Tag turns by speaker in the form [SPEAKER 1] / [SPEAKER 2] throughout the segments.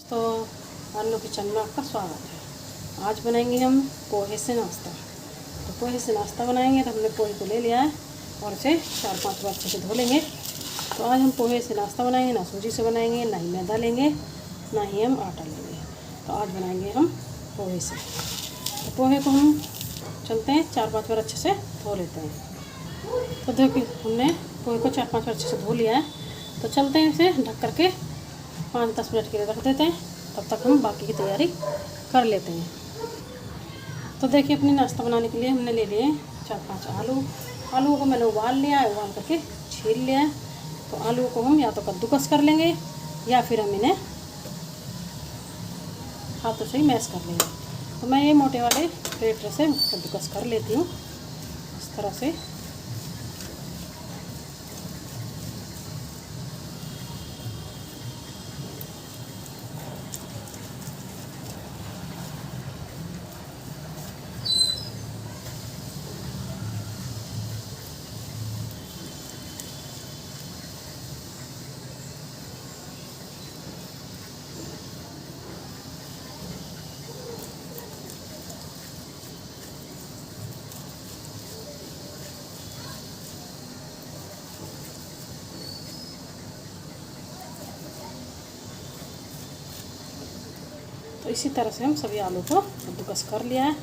[SPEAKER 1] तो अन्नू किचन में आपका स्वागत है। आज बनाएंगे हम पोहे से नाश्ता। तो पोहे से नाश्ता बनाएंगे तो हमने पोहे को ले लिया है और इसे 4-5 बार अच्छे से धो लेंगे। तो आज हम पोहे से नाश्ता बनाएंगे, ना सूजी से बनाएंगे, ना ही मैदा लेंगे, ना ही हम आटा लेंगे। तो आज बनाएंगे हम पोहे से। तो पोहे को हम चलते हैं 4-5 बार अच्छे से धो लेते हैं। तो देखिए हमने पोहे को 4-5 बार अच्छे से धो लिया है। तो चलते हैं इसे ढक करके 5-10 मिनट के लिए रख देते हैं। तब तक हम बाकी की तैयारी कर लेते हैं। तो देखिए अपनी नाश्ता बनाने के लिए हमने ले लिए 4-5 आलू को मैंने उबाल लिया है, उबाल करके छील लिया है। तो आलू को हम या तो कद्दूकस कर लेंगे या फिर हम इन्हें हाथों से ही मैश कर लेंगे। तो मैं ये मोटे वाले ग्रेटर से कद्दूकस कर लेती हूँ इस तरह से। तो इसी तरह से हम सभी आलू को कद्दूकस कर लिया है।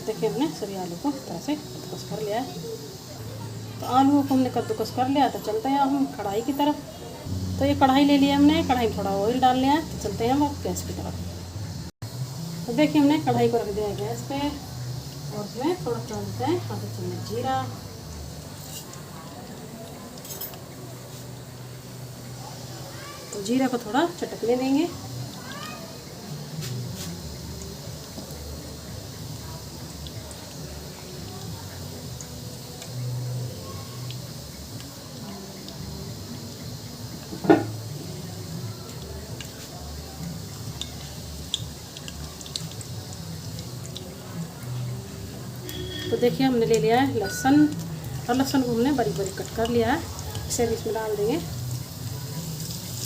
[SPEAKER 1] देखिए हमने सभी आलू को इस तरह से कद्दूकस कर लिया है। तो आलू को हमने कद्दूकस कर लिया। तो चलते हैं हम कढ़ाई की तरफ। तो ये कढ़ाई ले लिया हमने, कढ़ाई में थोड़ा ऑयल डाल लिया है। तो चलते हैं हम गैस की तरफ। तो देखिए हमने कढ़ाई को रख दिया है गैस पे और उसमें थोड़ा डालते हैं आधा चम्मच जीरा, तो जीरा को थोड़ा चटकने देंगे। तो देखिए हमने ले लिया है लहसुन, और लहसुन को हमने बारीक बारीक कट कर लिया है। इसे भी इसमें डाल देंगे।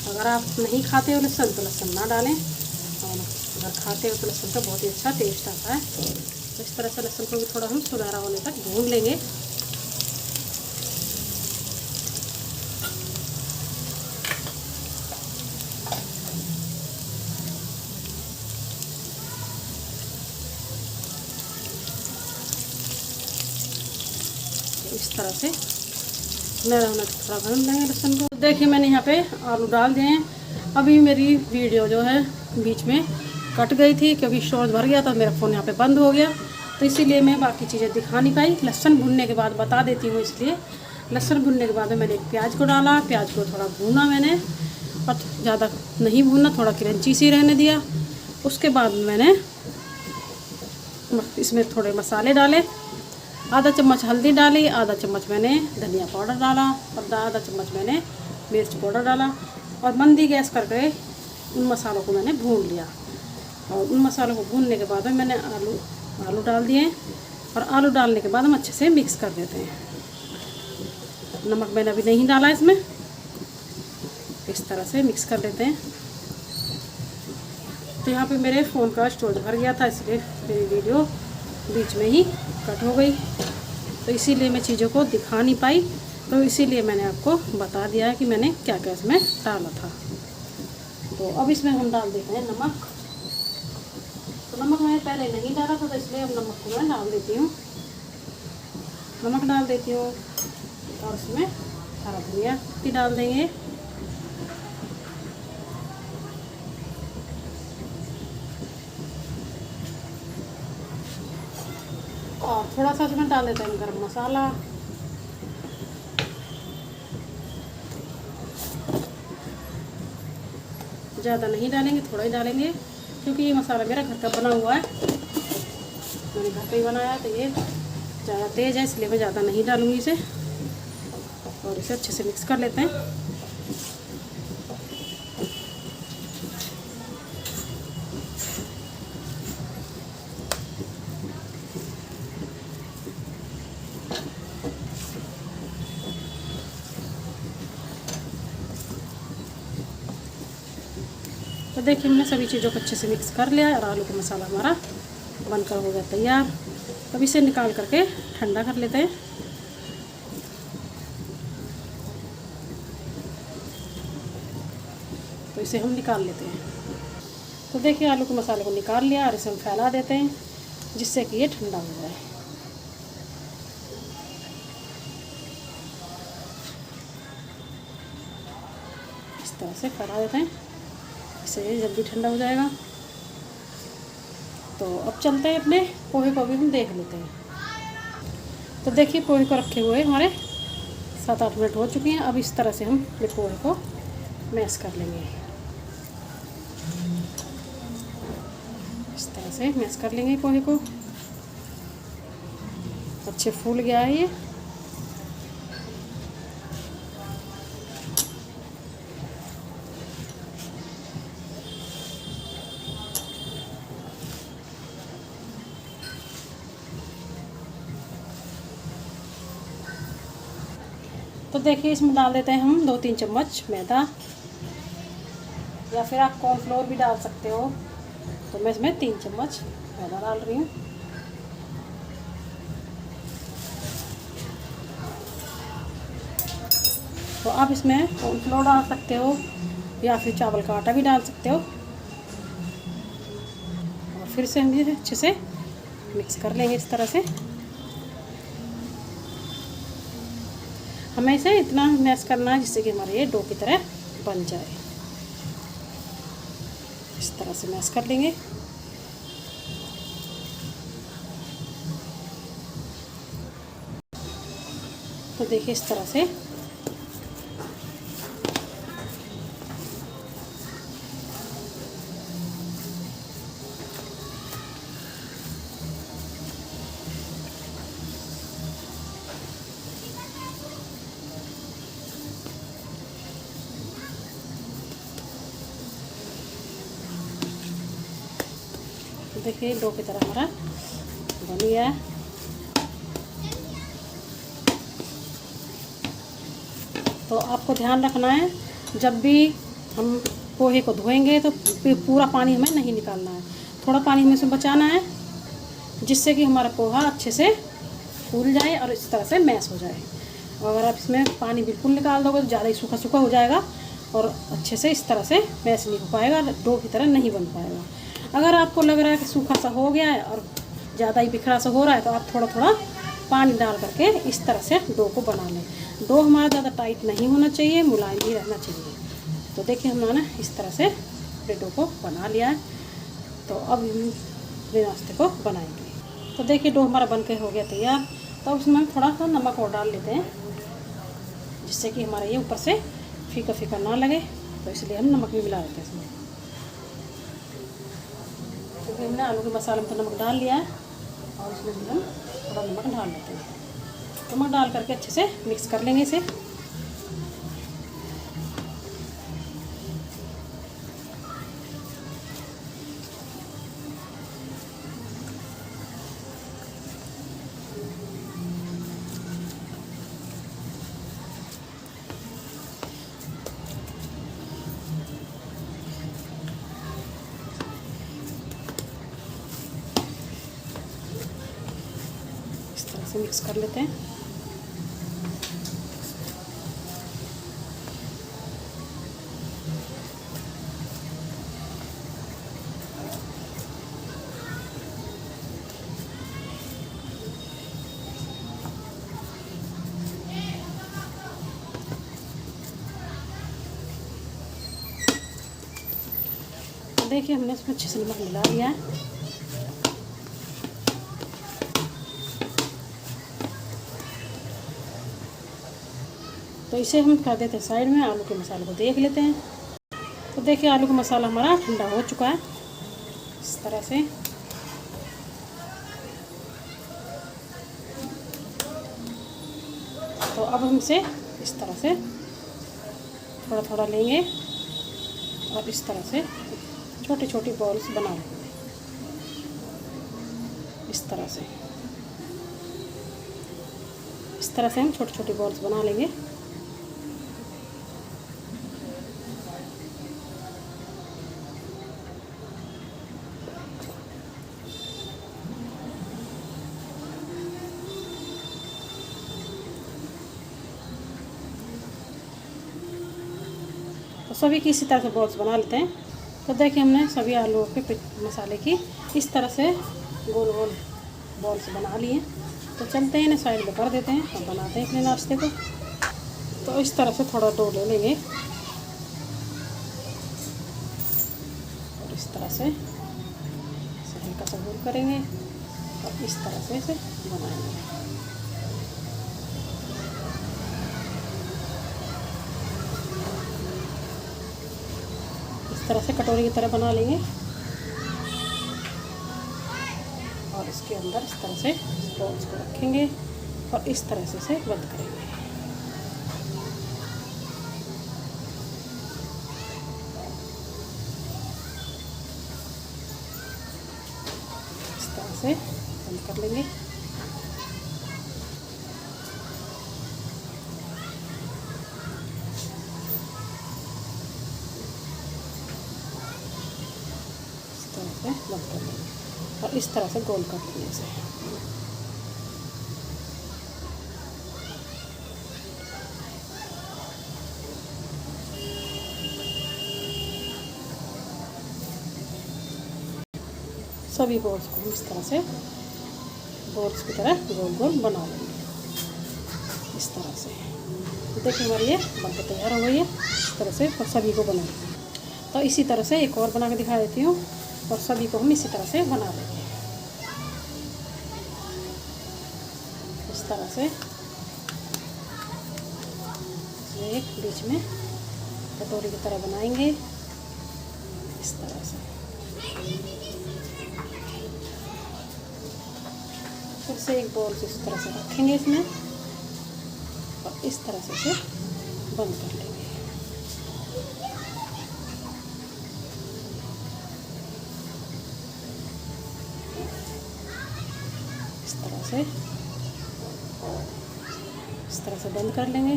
[SPEAKER 1] अगर आप नहीं खाते हो लहसुन तो लहसुन ना डालें, और अगर खाते हो तो लहसुन का बहुत ही अच्छा टेस्ट आता है। तो इस तरह से लहसुन को भी थोड़ा हम सुनहरा होने तक भून लेंगे। इस तरह से सुनहरा होने तक थोड़ा भून लेंगे लहसुन को। देखिए मैंने यहाँ पे आलू डाल दिए हैं। अभी मेरी वीडियो जो है बीच में कट गई थी क्योंकि स्टोरेज भर गया था, मेरा फ़ोन यहाँ पे बंद हो गया। तो इसीलिए मैं बाकी चीज़ें दिखा नहीं पाई। लहसुन भुनने के बाद बता देती हूँ। इसलिए लहसुन भुनने के बाद मैंने एक प्याज को डाला, प्याज को थोड़ा भूना मैंने, और ज़्यादा नहीं भूनना, थोड़ा क्रंची सी रहने दिया। उसके बाद मैंने इसमें थोड़े मसाले डाले, आधा चम्मच हल्दी डाली, आधा चम्मच मैंने धनिया पाउडर डाला, और आधा चम्मच मैंने मिर्च पाउडर डाला, और मंदी गैस करके उन मसालों को मैंने भून लिया। और उन मसालों को भूनने के बाद में मैंने आलू डाल दिए, और आलू डालने के बाद हम अच्छे से मिक्स कर देते हैं। नमक मैंने अभी नहीं डाला इसमें। इस तरह से मिक्स कर लेते हैं। तो यहाँ पे मेरे फ़ोन का स्टोरेज भर गया था, इसलिए मेरी वीडियो बीच में ही कट हो गई। तो इसीलिए मैं चीज़ों को दिखा नहीं पाई। तो इसीलिए मैंने आपको बता दिया है कि मैंने क्या क्या इसमें डाला था। तो अब इसमें हम डाल देते हैं नमक। तो नमक मैंने पहले नहीं डाला था, तो इसलिए अब नमक को मैं डाल देती हूँ। नमक डाल देती हूँ, और उसमें हरा धनिया भी डाल देंगे। और थोड़ा सा इसमें डाल देते हैं गरम मसाला। ज़्यादा नहीं डालेंगे, थोड़ा ही डालेंगे, क्योंकि ये मसाला मेरा घर का बना हुआ है। मैंने घर पे ही बनाया, तो ये ज़्यादा तेज़ है, इसलिए मैं ज़्यादा नहीं डालूँगी इसे। और इसे अच्छे से मिक्स कर लेते हैं। तो देखिए हमने सभी चीज़ों को अच्छे से मिक्स कर लिया और आलू का मसाला हमारा बनकर हो गया तैयार। अब इसे निकाल करके ठंडा कर लेते हैं। तो इसे हम निकाल लेते हैं। तो देखिए आलू के मसाले को निकाल लिया और इसे हम फैला देते हैं जिससे कि ये ठंडा हो जाए। इस तरह से फैला देते हैं, इससे जल्दी ठंडा हो जाएगा। तो अब चलते हैं अपने पोहे को भी हम देख लेते हैं। तो देखिए पोहे को रखे हुए हमारे 7-8 मिनट हो चुके हैं। अब इस तरह से हम ये पोहे को मैश कर लेंगे। इस तरह से मैश कर लेंगे पोहे को। अच्छे फूल गया है ये। तो देखिए इसमें डाल देते हैं हम 2-3 चम्मच मैदा, या फिर आप कॉर्नफ्लोर भी डाल सकते हो। तो मैं इसमें 3 चम्मच मैदा डाल रही हूँ। तो आप इसमें कॉर्नफ्लोर डाल सकते हो या फिर चावल का आटा भी डाल सकते हो। और फिर से हम ये अच्छे से मिक्स कर लेंगे इस तरह से। हमें इसे इतना मैश करना है जिससे कि हमारे ये डो की तरह बन जाए। इस तरह से मैश कर लेंगे। तो देखिए इस तरह से देखिए डो की तरह हमारा बन गया है। तो आपको ध्यान रखना है, जब भी हम पोहे को धोएंगे तो पूरा पानी हमें नहीं निकालना है। थोड़ा पानी हमें इसमें बचाना है जिससे कि हमारा पोहा अच्छे से फूल जाए और इस तरह से मैश हो जाए। अगर आप इसमें पानी बिल्कुल निकाल दोगे तो ज़्यादा ही सूखा सूखा हो जाएगा और अच्छे से इस तरह से मैश नहीं हो पाएगा, डो की तरह नहीं बन पाएगा। अगर आपको लग रहा है कि सूखा सा हो गया है और ज़्यादा ही बिखरा सा हो रहा है तो आप थोड़ा थोड़ा पानी डाल करके इस तरह से डो को बना लें। डो हमारा ज़्यादा टाइट नहीं होना चाहिए, मुलायम ही रहना चाहिए। तो देखिए हमने ना इस तरह से अपने डो को बना लिया है। तो अब हम अपने नाश्ते को बनाएंगे। तो देखिए डो हमारा बन के हो गया तैयार। तो उसमें हम थोड़ा सा नमक और डाल लेते हैं जिससे कि हमारा ये ऊपर से फीका फीका ना लगे। तो इसलिए हम नमक भी मिला देते हैं इसमें। क्योंकि हमने आलू के मसाले में तो नमक डाल लिया है और इसमें भी हम थोड़ा नमक डाल लेते हैं। नमक डाल करके अच्छे से मिक्स कर लेंगे इसे। इस तरह से मिक्स कर लेते हैं। देखिए हमने इसमें अच्छे से नमक मिला दिया है। तो इसे हम कर देते हैं साइड में। आलू के मसाले को देख लेते हैं। तो देखिए आलू का मसाला हमारा ठंडा हो चुका है इस तरह से। तो अब हम इसे इस तरह से थोड़ा थोड़ा लेंगे और इस तरह से छोटी छोटी बॉल्स बना लेंगे। इस तरह से हम छोटी छोटी बॉल्स बना लेंगे। तो सभी की इसी तरह से बॉल्स बना लेते हैं। तो देखिए हमने सभी आलूओं के मसाले की इस तरह से गोल गोल बॉल्स बना लिए। तो चलते हैं, इन्हें साइड में कर देते हैं और बनाते हैं अपने नाश्ते को। तो इस तरह से थोड़ा डो ले लेंगे और इस तरह से हल्का सा गोल करेंगे और इस तरह से इसे बनाएंगे। इस तरह से कटोरी की तरह बना लेंगे और इसके अंदर इस तरह से बॉल्स को रखेंगे और इस तरह से इसे बंद करेंगे। इस तरह से बंद कर लेंगे। बंद कर लेंगे और इस तरह से गोल कर लेंगे इसे। सभी बॉल्स को इस तरह से बॉल्स की तरह गोल गोल बना लेंगे इस तरह से। देखिए हमारी ये बनकर तैयार हो गई है। इस तरह से और सभी को बनाएंगे। तो इसी तरह से एक और बना के दिखा देती हूँ और सभी को हम इसी तरह से बना देंगे। इस तरह से एक बीच में कटोरी की तरह बनाएंगे इस तरह से। फिर से एक बॉल इस तरह से रखेंगे इसमें और इस तरह से इसे बंद कर लेंगे। इस तरह से बंद कर लेंगे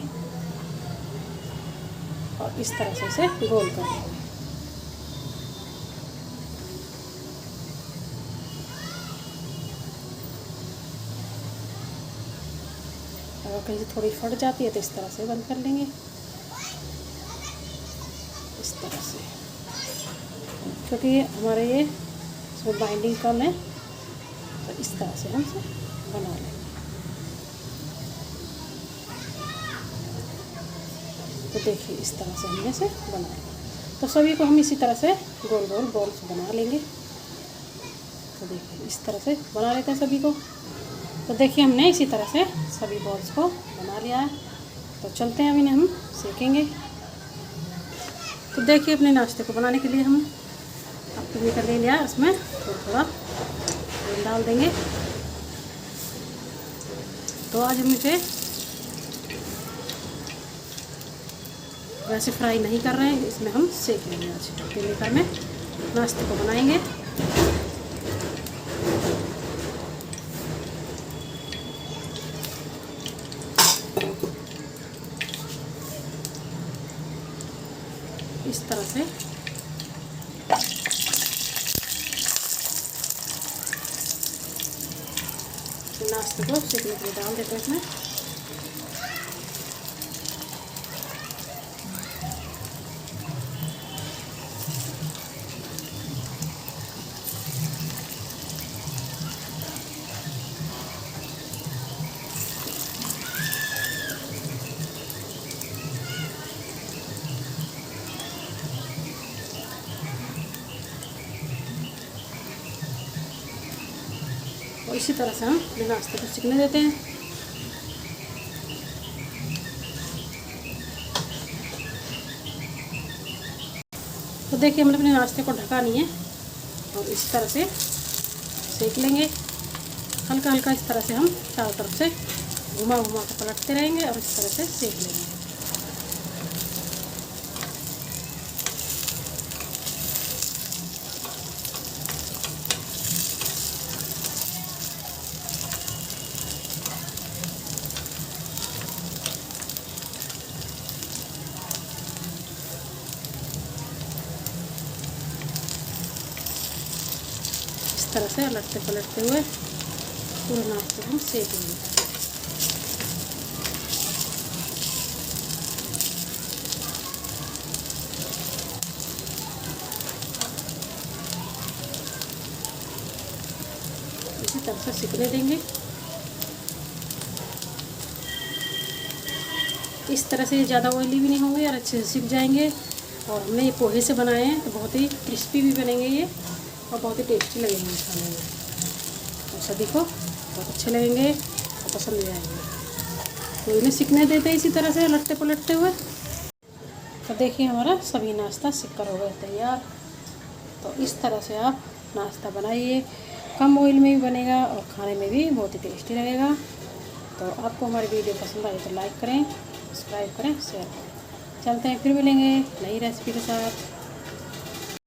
[SPEAKER 1] और इस तरह से इसे गोल कर लेंगे। अगर कहीं से थोड़ी फट जाती है तो इस तरह से बंद कर लेंगे इस तरह से, क्योंकि हमारे ये इसमें बाइंडिंग कम है। तो इस तरह से हम इसे बना लेंगे। तो देखिए इस तरह से हमने इसे बनाया। तो सभी को हम इसी तरह से गोल गोल बॉल्स बना लेंगे। तो देखिए इस तरह से बना लेते हैं सभी को। तो देखिए हमने इसी तरह से सभी बॉल्स को बना लिया है। तो चलते हैं, अभी इन्हें हम सेकेंगे। तो देखिए अपने नाश्ते को बनाने के लिए हम अपने कर ले लिया, उसमें थोड़ा थोड़ा तेल डाल देंगे। तो आज हम इसे वैसे फ्राई नहीं कर रहे हैं, इसमें हम सेक लेंगे। आज तेल लेकर में नाश्ते को बनाएंगे। इस तरह से नाश्ते को सेकने के लिए डाल देते हैं इसमें। और इसी तरह से हम अपने नाश्ते को सिकने देते हैं। तो देखिए हमने अपने नाश्ते को ढका नहीं है और इस तरह से सेक लेंगे। हल्का हल्का इस तरह से हम चारों तरफ से घुमा घुमा कर पलटते रहेंगे और इस तरह से सेक लेंगे। इस तरह से पलटते पलटते हुए पूरे नाश्ते को हम सेक लेंगे। से सिकने देंगे। इस तरह से ज़्यादा ऑयली भी नहीं होंगे और अच्छे से सिक जाएंगे। और हमने ये पोहे से बनाए हैं तो बहुत ही क्रिस्पी भी बनेंगे ये, और बहुत ही टेस्टी लगेंगे खाने में। तो सभी को बहुत अच्छे लगेंगे और पसंद भी आएंगे। तो इन्हें सिकने देते हैं इसी तरह से लट्टे पलटते हुए। तो देखिए हमारा सभी नाश्ता सिककर हो गया तैयार। तो इस तरह से आप नाश्ता बनाइए, कम ऑयल में भी बनेगा और खाने में भी बहुत ही टेस्टी लगेगा। तो आपको हमारी वीडियो पसंद आए तो लाइक करें, सब्सक्राइब करें, शेयर करें। चलते हैं, फिर मिलेंगे नई रेसिपी के साथ।